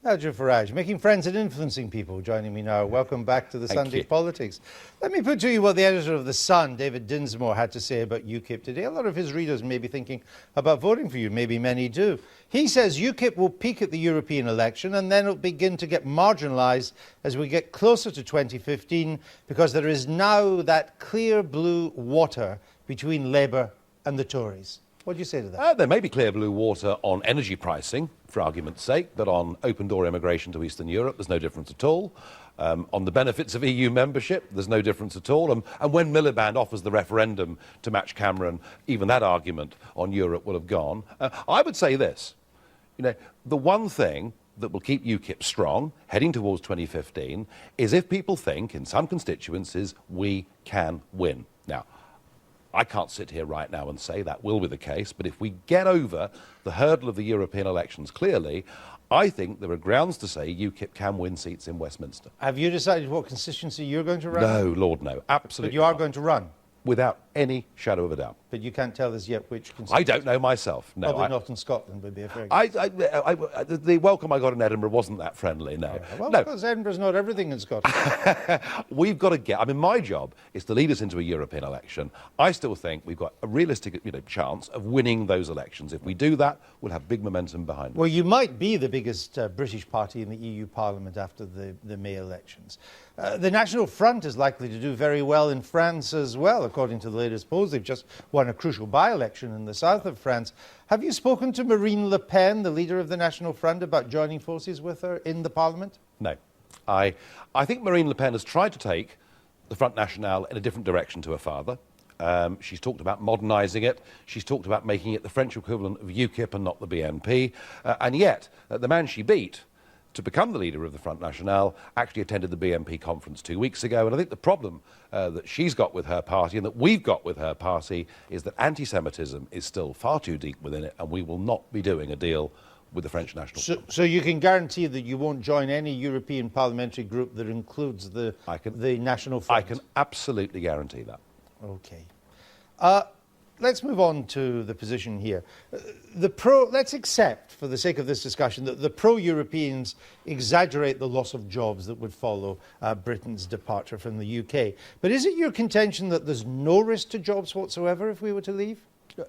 Nick Farage, making friends and influencing people, joining me now. Welcome back to the Sunday Politics. Let me put to you what the editor of The Sun, David Dinsmore, had to say about UKIP today. A lot of his readers may be thinking about voting for you, maybe many do. He says UKIP will peak at the European election and then it'll begin to get marginalised as we get closer to 2015 because there is now that clear blue water between Labour and the Tories. What do you say to that? There may be clear blue water on energy pricing, for argument's sake, but on open-door immigration to Eastern Europe, there's no difference at all. On the benefits of EU membership, there's no difference at all. And when Miliband offers the referendum to match Cameron, even that argument on Europe will have gone. I would say this, the one thing that will keep UKIP strong, heading towards 2015, is if people think, in some constituencies, we can win. Now, I can't sit here right now and say that will be the case, but if we get over the hurdle of the European elections clearly, I think there are grounds to say UKIP can win seats in Westminster. Have you decided what constituency you're going to run? No, Lord, no. Absolutely. But you are going to run? Without any shadow of a doubt. But you can't tell us yet which constituency? I don't know myself, no. Probably not in Scotland would be a very good... The welcome I got in Edinburgh wasn't that friendly, no. Yeah. Well, no. because Edinburgh's not everything in Scotland. We've got to get... my job is to lead us into a European election. I still think we've got a realistic chance of winning those elections. If we do that, we'll have big momentum behind us. Well, you might be the biggest British party in the EU Parliament after the May elections. The National Front is likely to do very well in France as well, according to the latest polls. They've just won a crucial by-election in the south of France. Have you spoken to Marine Le Pen, the leader of the National Front, about joining forces with her in the Parliament? No. I think Marine Le Pen has tried to take the Front National in a different direction to her father. She's talked about modernising it. She's talked about making it the French equivalent of UKIP and not the BNP. And yet, the man she beat to become the leader of the Front National actually attended the BNP conference 2 weeks ago. And I think the problem that she's got with her party and that we've got with her party is that anti-Semitism is still far too deep within it, and we will not be doing a deal with the French National Front. So you can guarantee that you won't join any European parliamentary group that includes the National Front? I can absolutely guarantee that. OK. Let's move on to the position here. Let's accept, for the sake of this discussion, that the pro-Europeans exaggerate the loss of jobs that would follow Britain's departure from the UK. But is it your contention that there's no risk to jobs whatsoever if we were to leave?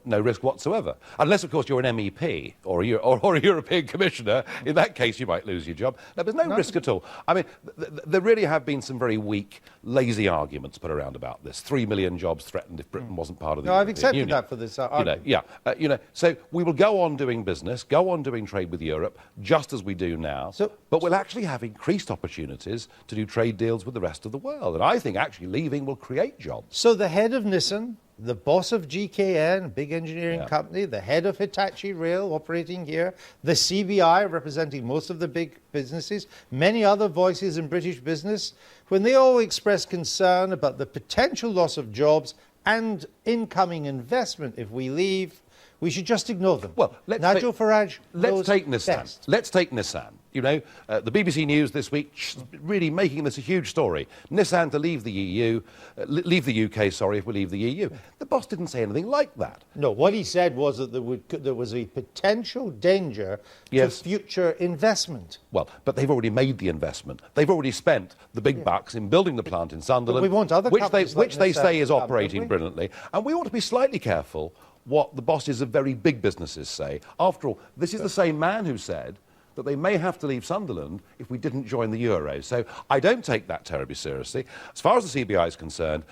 No risk whatsoever. Unless, of course, you're an MEP or a European Commissioner. In that case, you might lose your job. No, there's no risk at all. I mean, there really have been some very weak, lazy arguments put around about this. 3 million jobs threatened if Britain wasn't part of the European I've accepted Union. that for this argument. So we will go on doing business, go on doing trade with Europe, just as we do now. But we'll actually have increased opportunities to do trade deals with the rest of the world. And I think actually leaving will create jobs. So the head of Nissan, the boss of GKN, a big engineering company, the head of Hitachi Rail operating here, the CBI representing most of the big businesses, many other voices in British business, when they all express concern about the potential loss of jobs and incoming investment if we leave, we should just ignore them. Well, Nigel Farage let's take Nissan. Best. Let's take Nissan. The BBC News this week really making this a huge story. Nissan to leave the EU, leave the UK, sorry, if we leave the EU. The boss didn't say anything like that. No, what he said was that there was a potential danger to future investment. Well, but they've already made the investment. They've already spent the big bucks in building the plant in Sunderland, but we want other which they say is operating brilliantly. And we ought to be slightly careful what the bosses of very big businesses say. After all, this is the same man who said that they may have to leave Sunderland if we didn't join the euro. So I don't take that terribly seriously. As far as the CBI is concerned,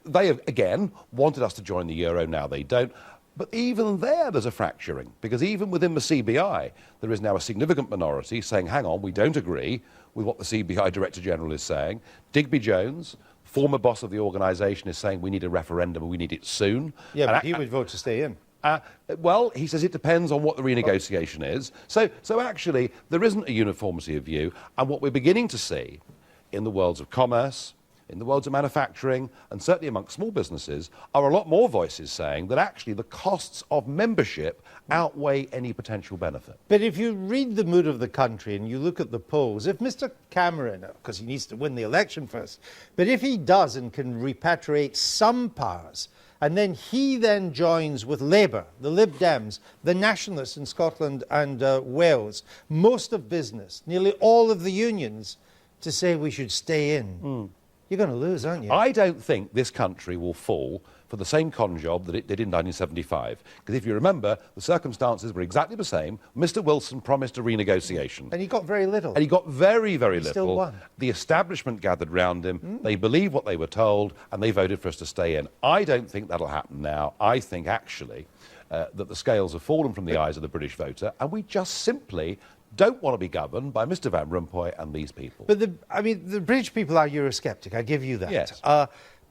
they have, again, wanted us to join the euro, now they don't. But even there's a fracturing, because even within the CBI, there is now a significant minority saying, hang on, we don't agree with what the CBI Director General is saying. Digby Jones, former boss of the organisation, is saying we need a referendum and we need it soon. Yeah, but he would vote to stay in. Well, he says it depends on what the renegotiation is. So actually, there isn't a uniformity of view. And what we're beginning to see in the worlds of commerce, in the worlds of manufacturing, and certainly amongst small businesses, are a lot more voices saying that actually the costs of membership outweigh any potential benefit. But if you read the mood of the country and you look at the polls, if Mr. Cameron, because he needs to win the election first, but if he does and can repatriate some powers And then he then joins with Labour, the Lib Dems, the Nationalists in Scotland and Wales, most of business, nearly all of the unions, to say we should stay in. You're going to lose, aren't you? I don't think this country will fall for the same con job that it did in 1975. Because if you remember, the circumstances were exactly the same. Mr. Wilson promised a renegotiation. And he got very little. And he got very, very little. Still won. The establishment gathered round him. They believed what they were told, and they voted for us to stay in. I don't think that'll happen now. I think, actually, that the scales have fallen from the eyes of the British voter, and we just simply don't want to be governed by Mr. Van Rompuy and these people. But the British people are Eurosceptic, I give you that. Yes.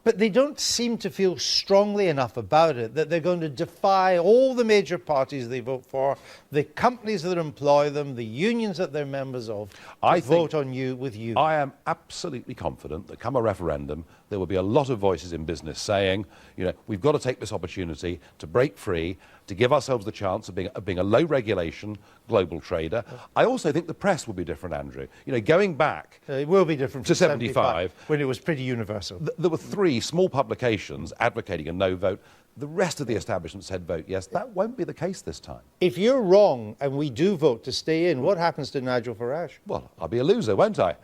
But they don't seem to feel strongly enough about it that they're going to defy all the major parties they vote for, the companies that employ them, the unions that they're members of, to vote on you with you. I am absolutely confident that come a referendum, there will be a lot of voices in business saying, you know, we've got to take this opportunity to break free, to give ourselves the chance of being a low regulation global trader. I also think the press will be different, Andrew. You know, going back it will be different to 75 when it was pretty universal. There were 3 small publications advocating a no vote. The rest of the establishment said vote yes. That won't be the case this time. If you're wrong and we do vote to stay in, what happens to Nigel Farage? Well, I'll be a loser, won't I?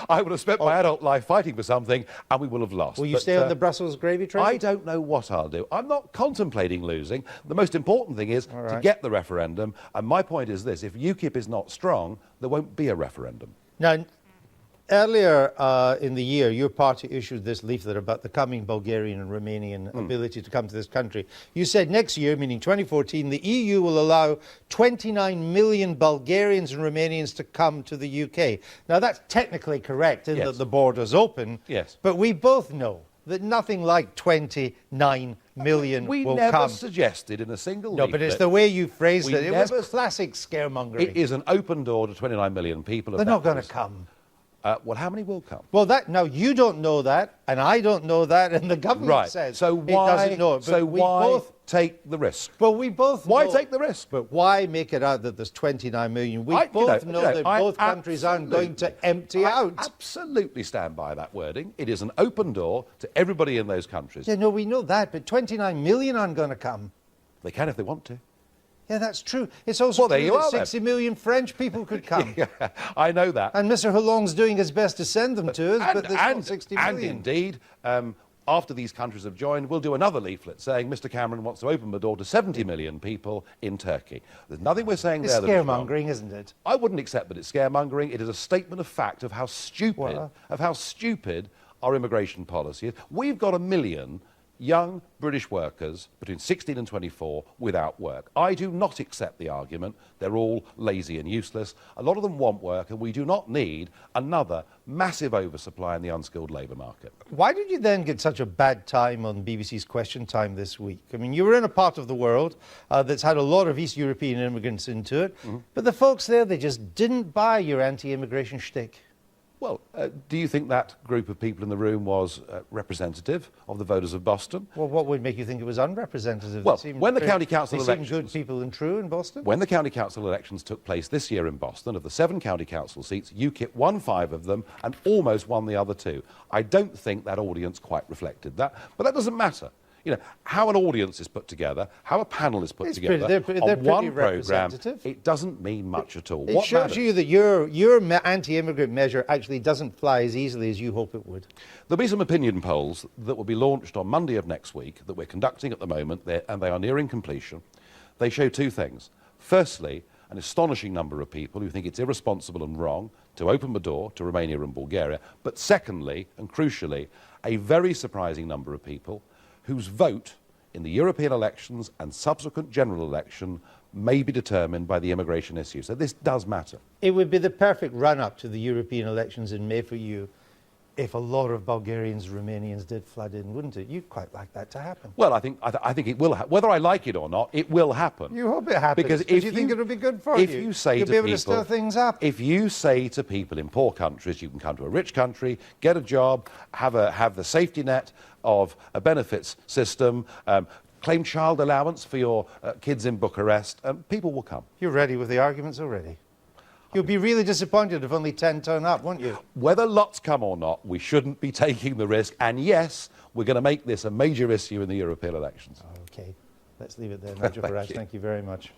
I would have spent my adult life fighting for something, and we will have lost. Will you stay on the Brussels gravy train? I don't know what I'll do. I'm not contemplating losing. The most important thing is to get the referendum. And my point is this: if UKIP is not strong, there won't be a referendum. Now, earlier in the year, your party issued this leaflet about the coming Bulgarian and Romanian ability to come to this country. You said next year, meaning 2014, the EU will allow 29 million Bulgarians and Romanians to come to the UK. Now, that's technically correct in that the border's open. Yes. But we both know that nothing like 29 million will come. We never suggested in a single leaflet. No, but it's the way you phrased it. It was classic scaremongering. It is an open door to 29 million people. They're not going to come. Well, how many will come? Well, now you don't know that, and I don't know that, and the government says so it doesn't know it. So why both take the risk? Well, we both Why know, take the risk? But why make it out that there's 29 million? We both know that both countries aren't going to empty out. I absolutely stand by that wording. It is an open door to everybody in those countries. Yeah, no, we know that, but 29 million aren't going to come. They can if they want to. Yeah, that's true. It's also true that 60 then. million French people could come. Yeah, I know that. And Mr. Hollong's doing his best to send them to us, but there's not 60 million. And indeed, after these countries have joined, we'll do another leaflet saying Mr. Cameron wants to open the door to 70 million people in Turkey. There's nothing we're saying it's there that's wrong. It's scaremongering, isn't it? I wouldn't accept that it's scaremongering. It is a statement of fact of how stupid, our immigration policy is. We've got 1 million young British workers between 16 and 24 without work. I do not accept the argument they're all lazy and useless. A lot of them want work, and we do not need another massive oversupply in the unskilled labour market. Why did you then get such a bad time on BBC's Question Time this week? I mean, you were in a part of the world that's had a lot of East European immigrants into it, but the folks there, they just didn't buy your anti-immigration shtick. Well, do you think that group of people in the room was representative of the voters of Boston? Well, what would make you think it was unrepresentative? Well, when the county council elections... They seem good people and true in Boston? When the county council elections took place this year in Boston, of the 7 county council seats, UKIP won 5 of them and almost won the other 2. I don't think that audience quite reflected that, but that doesn't matter. You know, how an audience is put together, how a panel is put together on one programme, it doesn't mean much at all. It shows you that your anti-immigrant measure actually doesn't fly as easily as you hope it would. There'll be some opinion polls that will be launched on Monday of next week that we're conducting at the moment, and they are nearing completion. They show 2 things. Firstly, an astonishing number of people who think it's irresponsible and wrong to open the door to Romania and Bulgaria. But secondly, and crucially, a very surprising number of people whose vote in the European elections and subsequent general election may be determined by the immigration issue. So this does matter. It would be the perfect run-up to the European elections in May for you if a lot of Bulgarians, Romanians did flood in, wouldn't it? You'd quite like that to happen. Well, I think it will happen. Whether I like it or not, it will happen. You hope it happens. Because if you think it'll be good for if you say you'll to be able people, to stir things up. If you say to people in poor countries, you can come to a rich country, get a job, have the safety net of a benefits system, claim child allowance for your kids in Bucharest, people will come. You're ready with the arguments already. You'll be really disappointed if only 10 turn up, won't you? Whether lots come or not, we shouldn't be taking the risk. And yes, we're going to make this a major issue in the European elections. Okay, let's leave it there. Nigel Farage, thank you very much.